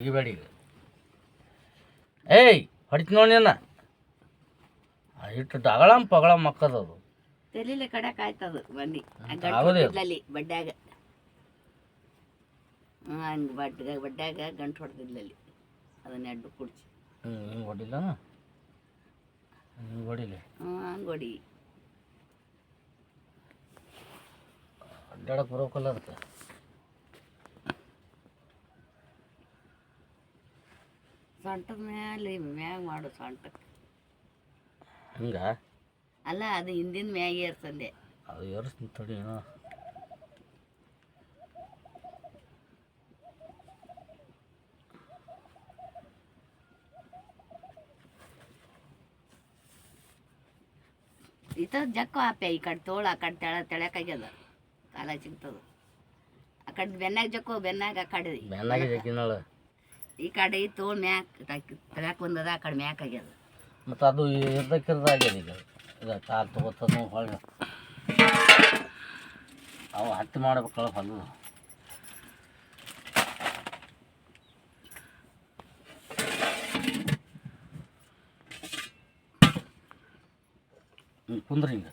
ತೆಗಿಬೇಡಿ ಈಗ. ಏಯ್ ಹೊಡಿತು ನೋಡಿ ನಿನ್ನ ಇಟ್ಟು ಅಗಳಂ ಪಗಳಂ ಮಕ್ಕದದು ತೆಲಿಲೆ ಕಡಕ್ ಆಯ್ತದು ಬನ್ನಿ ಆಗೋದೇ ಗಂಟಲ್ಲಿ ಬಡ್ಡ್ಯಾಗ ಹಂಗೆ ಬಡ್ಡ್ಯಾಗ ಗಂಟು ಹೊಡೆದಿದ್ಲಲ್ಲಿ ಅದನ್ನ ಎಡ್ಡು ಕುಡ್ಸಿ ಹಿಂಗೆ ಹೊಡಿಲ್ಲ ಹಿಂಗೆ ಹೊಡಿಲಿ ಹಂಗೆ ಹೊಡಿ ಅಡ್ಡಾಡಕ್ಕೆ ಬರೋಕಲ್ಲ ಅದಕ್ಕೆ ಸೊಂಟದ ಮ್ಯಾಲೆ ಮ್ಯಾಗ ಮಾಡು ಸೊಂಟಕ್ಕೆ ಹಿಂಗ ಅಲ್ಲ ಅದು ಹಿಂದಿನ ಮ್ಯಾಗ ಏರ್ಸಂದೆ ಅದು ಏರಿಸ್ತೀನಿ ತಡಿ ಏನೋ ಈತ ಜಕ್ಕು ಹಾಪೆ ಈ ಕಡೆ ತೋಳು ಆ ಕಡೆ ತೆಳಕಾಗ್ಯದ ಕಾಲ ಸಿಗ್ತದ ಆ ಕಡೆ ಬೆನ್ನಾಗ ಜಕ್ಕು ಬೆನ್ನಾಗ ಆ ಕಡೆ ಬೆನ್ನಾಗೆ ಜಗ್ಗಿನಾಳ ಈ ಕಡೆ ತೋಳು ಮ್ಯಾಕ್ ತೆಳಕ್ ಬಂದದ ಆ ಕಡೆ ಮ್ಯಾಕ್ ಆಗ್ಯದ ಮತ್ತು ಅದು ಇರ್ದಕ್ಕಿರ್ದಾಗ್ಯದ ಈಗ ಇದು ಕಾಲು ತೊಗೋತದ ಹೊಳ್ಳಿ ಅವು ಹತ್ತಿ ಮಾಡ್ಬೇಕಲ್ಲ ಹೊಲ ಕುಂದ್ರಿ ಹಿಂಗೆ